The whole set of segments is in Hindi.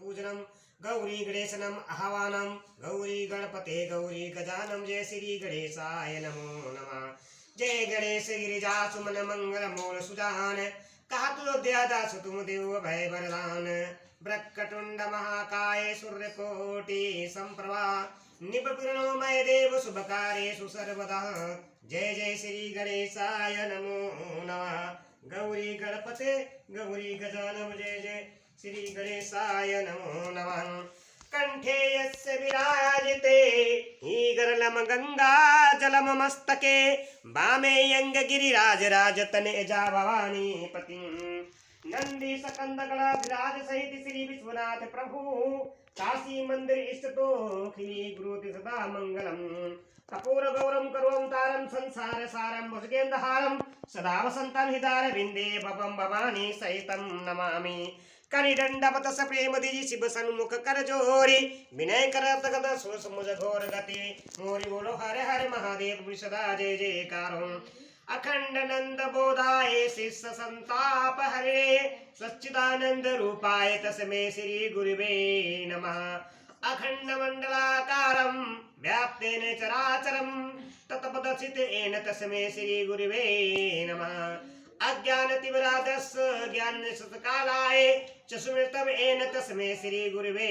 पूजनम गौरी गणेशनम आह्वानम गौरी गणपते गौरी गजानम। जय श्री गणेशाय नमो नमः। जय गणेश गिरिजा सुमन मंगल मूल सुजान कहा तुलोद्या दास तुम देव भय वरदान। ब्रह्मटुंड महाकाय सूर्यकोटि संप्रभा निपपुरणो मय देव शुभकार्येषु सर्वदा। जय जय श्री गणेशाय नमो नमः। गौरी गणपते गौरी गजानन। जय जय श्री गणेशाय नमो नमः। कंठे यस्य विराजिते गरलम गंगा जलम मस्तके वामे यंग गिरिराज राजतने जा भवानी पति। नंदी सकंद गणा विराज सहित श्री विश्वनाथ प्रभु। काशी मंदिर इष्टतो खिली गुरुति सदा मंगलम। कपूर गौरम करुवम तारम संसार सारम भुजगेंद्रहारम सदा वसंतम हितार विंदे भवम भवानी सहितम नमामि। कनिदंडवत स प्रेम दिजि शिव सन्मुख कर जोरी। विनय करत गद सोस मुझ घोर गति। मोरि बोलो हर हर महादेव सदा जय जयकारो। अखंड नंद बोधाय शिष्य संताप हरे सच्चिदानंद रूपाय तस्मै श्री गुरुवे नमः। अखंड मंडलाकारं व्याप्तेन चराचरं तत्पदस्थितेन तस्मै श्री गुरुवे नमः। अज्ञानतिमिरान्धस्य ज्ञाननिश्चितकालाय चक्षुर्मिलितमेन तस्मै श्री गुरुवे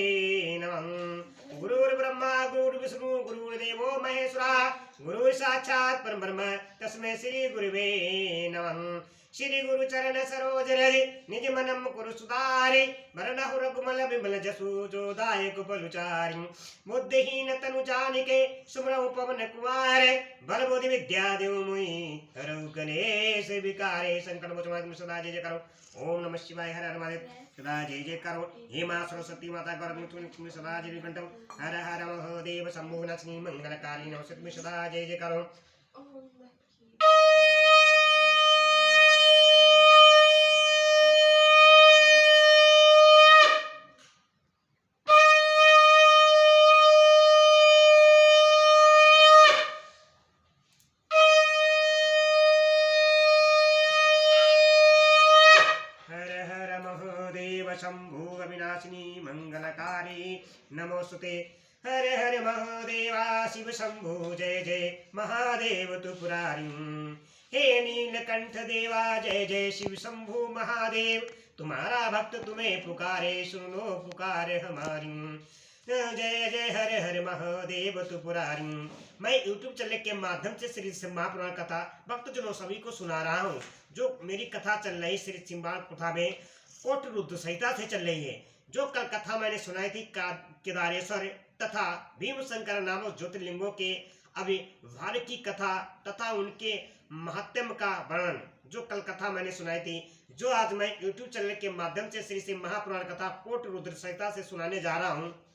नमः। गुरुर्ब्रह्मा गुरुर्विष्णु गुरुर्देवो महेश्वरः गुरु साक्षात् परब्रह्म तस्मै श्री गुरुवे नमः। श्री गुरु चरण सरोज रज निज मनम कुरु सुधारि। वरनहु रघुमल बिमल जसु जोदायक बलुचारि। बुद्धिहीन तनु जानिके सुमरहु पवन कुमार। बल बुद्धि विद्या देव मुहि हरहु कलेश विकारे। संकट मोचन सदा जय जय करो। ओम नमः शिवाय। हर हर महादेव सदा जय जय करो। हे मां सरस्वती माता गौरव सदा जय कंठम। हर हर महादेव शंभो नाशिनी मंगलकाली नमस्ते सदा जय जय करो। शंभु अविनाशिनी मंगलकारी नमोस्तुते। हर हर महादेवा शिव शंभु जय जय महादेव त्रिपुरारी। हे नीलकंठ देवा जय जय शिव शंभु महादेव। तुम्हारा भक्त तुम्हें पुकारे सुन लो पुकार हमारी। जय जय हर हर महादेव त्रिपुरारी। मैं YouTube चैनल के माध्यम से श्री महापुराण कथा भक्तजनों सभी को सुना रहा हूँ। जो मेरी कथा चल रही श्री सिंबाल कथा में कोट रुद्र संहिता से चल रही है। जो कल कथा मैंने सुनाई थी केदारेश्वर तथा भीम शंकर नामक ज्योतिर्लिंगों के आविर्भाव की कथा तथा उनके महत्व का वर्णन, जो कल कथा मैंने सुनाई थी, जो आज मैं YouTube चैनल के माध्यम से श्री महापुराण कथा कोट रुद्र संहिता से सुनाने जा रहा हूँ।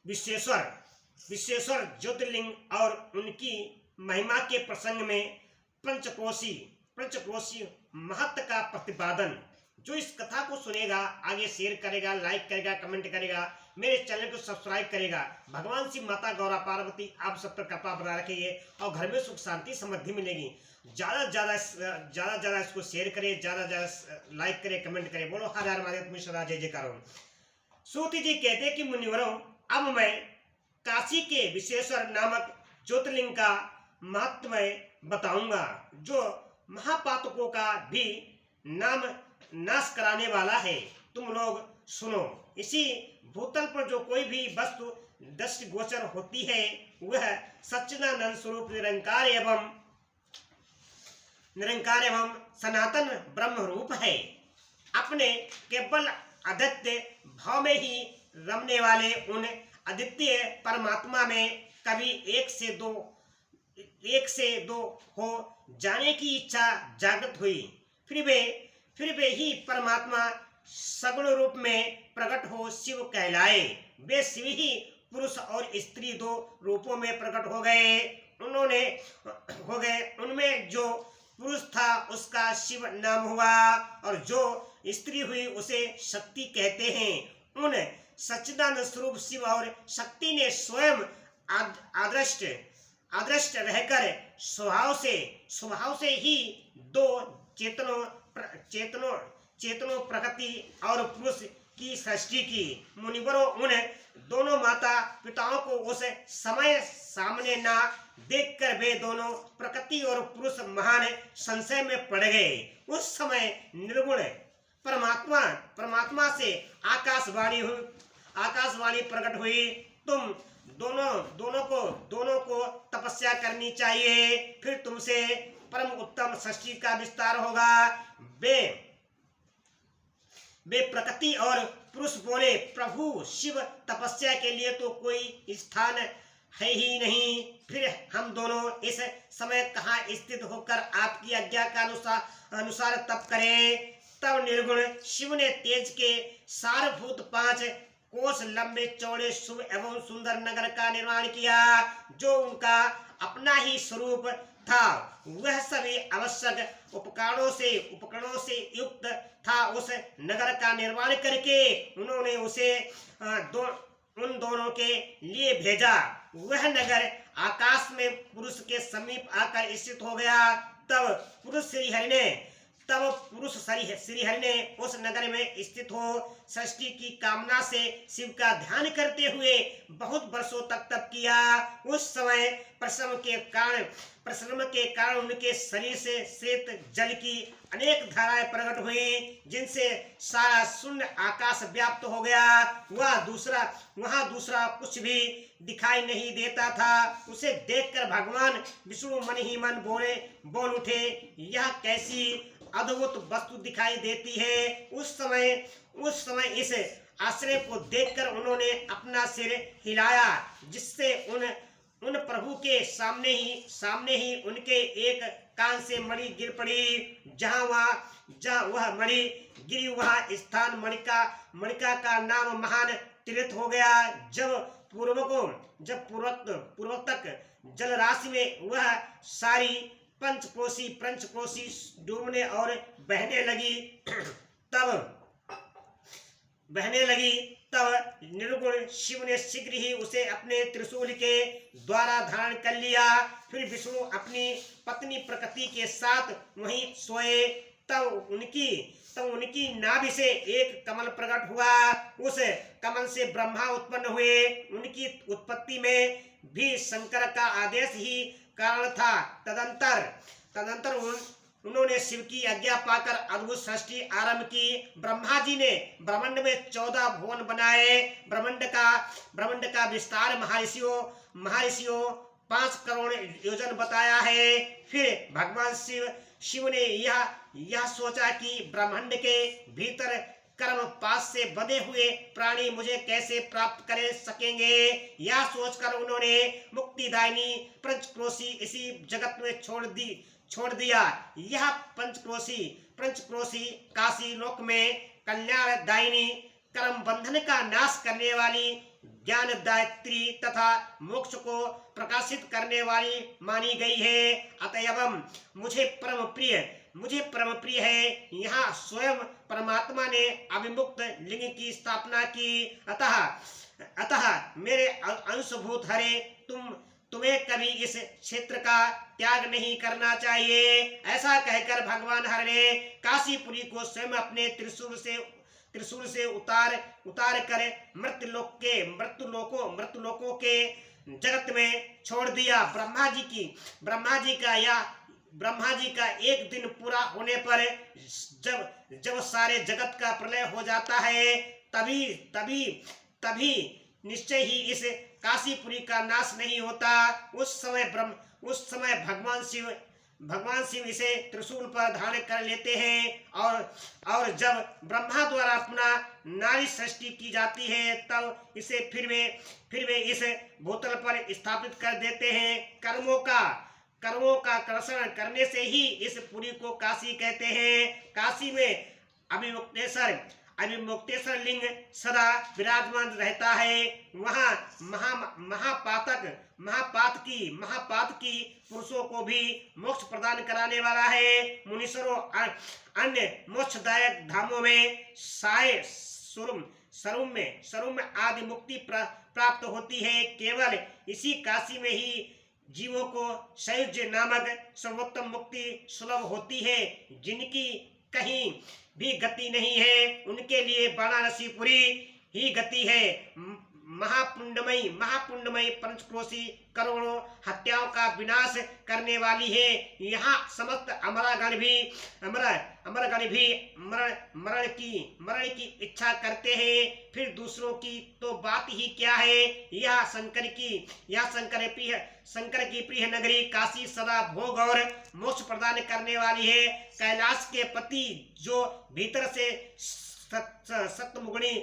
विश्वेश्वर ज्योतिर्लिंग और उनकी महिमा के प्रसंग में पंचकोशी महत्व का प्रतिपादन। जो इस कथा को सुनेगा आगे शेयर करेगा, लाइक करेगा, कमेंट करेगा, मेरे चैनल को सब्सक्राइब करेगा। भगवान शिव माता गौरा पार्वती आप सब पर कृपा बना रखेंगे और घर में सुख शांति समृद्धि मिलेगी। ज्यादा ज्यादा इसको शेयर करें, ज्यादा लाइक करें, कमेंट करें। बोलो हर हर महादेव सदा जय जयकार। सूति जी कहते कि मुनिवरों, अब मैं काशी के विश्वेश्वर नामक ज्योतिर्लिंग का महत्व बताऊंगा, जो महापातकों का भी नाम नाश कराने वाला है। तुम लोग सुनो। इसी भूतल पर जो कोई भी वस्तु दृष्टि गोचर होती है वह सच्चिदानंद स्वरूप निरंकार एवं सनातन ब्रह्म रूप है। अपने केवल अद्वितीय भाव में ही रमने वाले उन अद्वितीय परमात्मा में कभी एक से दो हो जाने की इच्छा जागृत हुई। फिर वे ही परमात्मा सगुण रूप में प्रकट हो शिव कहलाए। वे शिव ही पुरुष और स्त्री दो रूपों में प्रकट हो गए। उनमें जो पुरुष था उसका शिव नाम हुआ और जो स्त्री हुई उसे शक्ति कहते हैं। उन सच्चिदानंद स्वरूप शिव और शक्ति ने स्वयं आदृष्ट रहकर स्वभाव से ही दो चेतनों प्रकृति और पुरुष की सृष्टि की। मुनिवरों उन दोनों माता पिताओं को उस समय सामने ना देखकर वे दोनों प्रकृति और पुरुष महान संशय में पड़ गए। उस समय निर्गुण परमात्मा से आकाशवाणी प्रकट हुई, तुम दोनों को तपस्या करनी चाहिए, फिर तुमसे परम उत्तम सृष्टि का विस्तार होगा। वे प्रकृति और पुरुष बोले, प्रभु शिव, तपस्या के लिए तो कोई स्थान है ही नहीं, फिर हम दोनों इस समय कहाँ स्थित होकर आपकी आज्ञा का अनुसार तप करें। तब निर्गुण शिव ने तेज के सारभूत 5 कोस लंबे चौड़े शुभ एवं सुंदर नगर का निर्माण किया, जो उनका अपना ही स्वरूप था। वह सभी आवश्यक उपकरणों से युक्त था। उस नगर का निर्माण करके उन्होंने उसे उन दोनों के लिए भेजा। वह नगर आकाश में पुरुष के समीप आकर स्थित हो गया। तब पुरुष श्रीहरि ने उस नगर में स्थित हो सृष्टि की कामना से शिव का ध्यान करते हुए बहुत वर्षों तक तप किया। उस समय परिश्रम के कारण उनके शरीर से श्वेत जल की अनेक धाराएं प्रकट हुई, जिनसे सारा शून्य आकाश व्याप्त हो गया। वहाँ दूसरा कुछ भी दिखाई नहीं देता था। उसे देखकर भगवान विष्णु मन ही मन बोल उठे, यह कैसी अद्भुत वस्तु दिखाई देती है। उस समय इस आश्चर्य को देखकर उन्होंने अपना सिर हिलाया, जिससे उन प्रभु के सामने ही उनके एक कान से मणि गिर पड़ी। जहाँ वह मणि गिरी वह स्थान मणिका का नाम महान तीर्थ हो गया। जब पूर्वोक्त जल राशि में वह सारी पंचकोशी डूबने और बहने लगी तब निर्गुण शिव ने शीघ्र ही उसे अपने त्रिशूल के द्वारा धारण कर लिया। फिर विष्णु अपनी पत्नी प्रकृति के साथ वहीं सोए। तब उनकी नाभि से एक कमल प्रकट हुआ। उस कमल से ब्रह्मा उत्पन्न हुए। उनकी उत्पत्ति में भी शंकर का आदेश ही कारण था। तदंतर उन्होंने शिव की आज्ञा पाकर अद्भुत सृष्टि आरंभ की। ब्रह्मा जी ने ब्रह्मांड में 14 भुवन बनाए। ब्रह्मांड का विस्तार महर्षियों 5 करोड़ योजन बताया है। फिर भगवान शिव ने यह सोचा कि ब्रह्मांड के भीतर कर्म पास से बंधे हुए प्राणी मुझे कैसे प्राप्त कर सकेंगे। यह सोचकर उन्होंने मुक्तिदायिनी पंचक्रोशी इसी जगत में छोड़ दिया। यह पंचक्रोशी काशी लोक में कल्याणदायिनी, कर्म बंधन का नाश करने वाली, ज्ञानदायित्री तथा मोक्ष को प्रकाशित करने वाली मानी गई है। अतएव मुझे परम प्रिय है। यहाँ स्वयं परमात्मा ने अविमुक्त लिंग की स्थापना की। अतः मेरे अंशभूत हरे, तुम्हें कभी इस क्षेत्र का त्याग नहीं करना चाहिए। ऐसा कहकर भगवान हर ने काशीपुरी को स्वयं अपने त्रिशूल से उतार कर मृत्युलोकों के जगत में छोड़ दिया। ब्रह्मा जी का एक दिन पूरा होने पर जब सारे जगत का प्रलय हो जाता है, तभी निश्चय ही इस काशीपुरी का नाश नहीं होता। उस समय भगवान शिव इसे त्रिशूल पर धारण कर लेते हैं और जब ब्रह्मा द्वारा अपना नारी सृष्टि की जाती है, तब इसे फिर वे इस भूतल पर स्थापित कर देते हैं। कर्मों का कर्षण करने से ही इस पुरी को काशी कहते हैं। काशी में अभिमुक्तेश्वर लिंग सदा विराजमान रहता है। वहाँ महापातकी पुरुषों को भी मोक्ष प्रदान कराने वाला है। मुनीश्वरों अन्य मोक्षदायक धामों में सरुम में आदि मुक्ति प्राप्त होती है। केवल इसी काशी में ही जीवों को सायुज्य नामक सर्वोत्तम मुक्ति सुलभ होती है, भी गति नहीं है, उनके लिए वाराणसीपुरी ही गति है। महापुण्यमयी पंचक्रोशी करोड़ों हत्याओं का विनाश करने वाली है। यहाँ समस्त अमरगण भी मरण की इच्छा करते हैं, फिर दूसरों की तो बात ही क्या है। यह शंकर की प्रिय नगरी काशी सदा भोग और मोक्ष प्रदान करने वाली है। कैलाश के पति जो भीतर से सतमुगुणी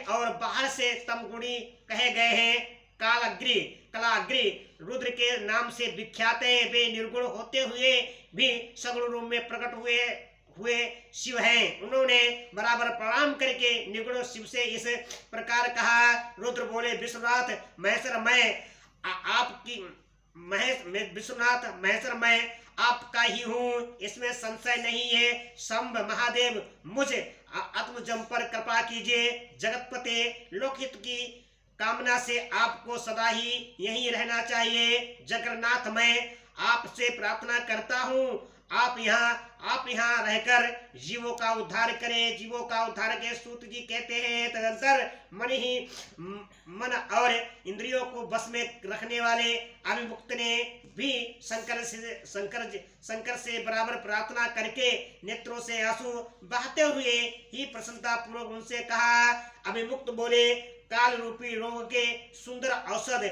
और बाहर से तमगुणी कहे गए हैं, कलाग्री रुद्र के नाम से विख्यात है। वे निर्गुण होते हुए भी सगुण रूप में प्रकट हुए शिव हैं। उन्होंने बराबर प्रणाम करके निर्गुण शिव से इस प्रकार कहा। रुद्र बोले, विश्वनाथ महेश्वर मैं आपका ही हूँ, इसमें संशय नहीं है। शंभ महादेव मुझ आत्मजम पर कृपा कीजिए। जगतपते लोकहित की कामना से आपको सदा ही यहीं रहना चाहिए। जगन्नाथ मैं आपसे प्रार्थना करता हूँ, आप यहाँ रहकर जीवों का उद्धार करें। जीवों का उद्धार के सूत जी कहते हैं, तदंतर मन और इंद्रियों को बस में रखने वाले अभिमुक्त ने भी शंकर से बराबर प्रार्थना करके नेत्रों से आंसू बहाते हुए ही प्रसन्नता पूर्वक उनसे कहा। अभिमुक्त बोले, काल रूपी रोग के सुंदर औषध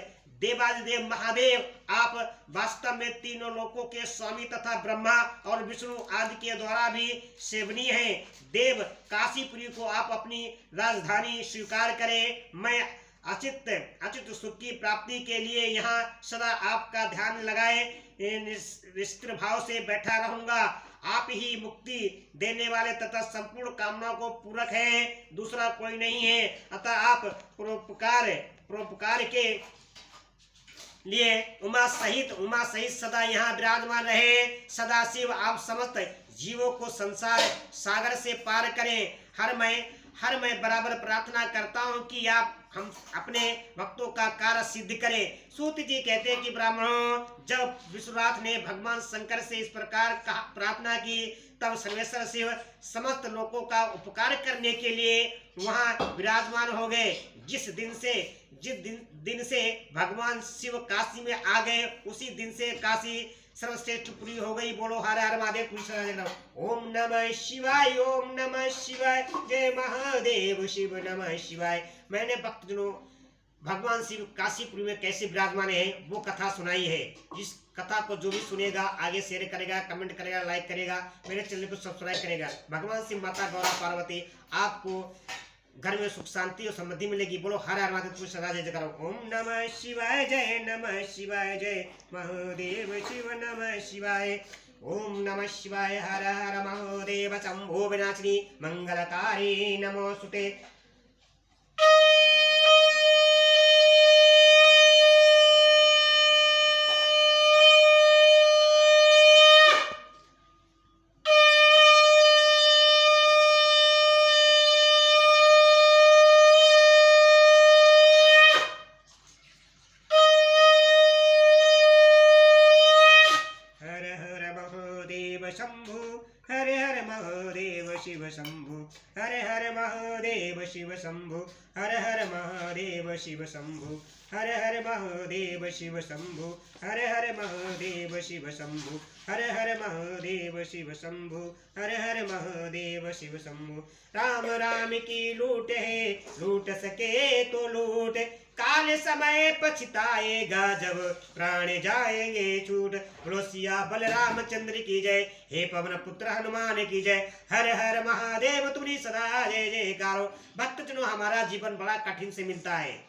देवादिदेव महादेव, आप वास्तव में तीनों लोकों के स्वामी तथा ब्रह्मा और विष्णु आदि के द्वारा भी सेवनीय हैं। देव काशीपुरी को आप अपनी राजधानी स्वीकार करें। मैं अचित सुख की प्राप्ति के लिए यहाँ सदा आपका ध्यान लगाए निष्क्रिय भाव से बैठा रहूंगा। आप ही मुक्ति देने वाले तथा संपूर्ण कामनाओं को पूरक हैं, दूसरा कोई नहीं है। अतः आप परोपकार के लिए उमा सहित सदा यहाँ विराजमान रहे। सदा शिव आप समस्त जीवों को संसार सागर से पार करें। हर मैं बराबर प्रार्थना करता हूँ कि आप हम अपने भक्तों का कार्य सिद्ध करें। सूत जी कहते हैं कि ब्राह्मणों, जब विश्वनाथ ने भगवान शंकर से इस प्रकार प्रार्थना की, तब सर्वेश्वर शिव समस्त लोगों का उपकार करने के लिए वहां विराजमान हो गए। जिस दिन से भगवान शिव काशी में आ गए, उसी दिन से काशी सर्वश्रेष्ठ पुरी हो गई। बोलो हर हर महादेव। ओम नमः शिवाय, ओम नमः शिवाय, जय महादेव शिव नमः शिवाय। मैंने भक्तजनों भगवान शिव काशीपुरी में कैसे विराजमान है वो कथा सुनाई है। इस कथा को जो भी सुनेगा आगे शेयर करेगा, कमेंट करेगा, लाइक करेगा, मेरे चैनल को सब्सक्राइब करेगा। भगवान शिव, माता गौरा पार्वती आपको घर में सुख शांति और समृद्धि मिलेगी। बोलो हर हर महादेव सदा जय जयकार। ओम नमः शिवाय, जय नमः शिवाय, जय महादेव शिव नमः शिवाय। ओम नमः शिवाय, हर हर महादेव शंभो विनाशिनी मंगलकारी नमोस्तुते। शंभु हर हर महादेव शिव शंभु, हर हर महादेव शिव शंभु, हर हर महादेव शिव शंभु, हर हर महादेव शिव शंभु, हर हर महादेव शिव शंभु, हर हर महादेव शिव शंभु, हर हर महादेव शिव शंभु। राम राम की लूट है, लूट सके तो लूट, काल समय पछताएगा जब प्राण जाएंगे छूट। बोलो सिया बलराम चंद्र की जय, हे पवन पुत्र हनुमान की जय। हर हर महादेव तुम्हारी सदा जय जयकारो। भक्तजनों, हमारा जीवन बड़ा कठिन से मिलता है।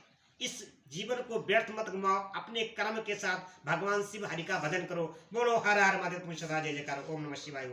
इस जीवन को व्यर्थ मत गमाओ, अपने कर्म के साथ भगवान शिव हरि का भजन करो। बोलो हर हर महादेव तुम्हारी सदा जय जयकारो। ओम नमः शिवाय।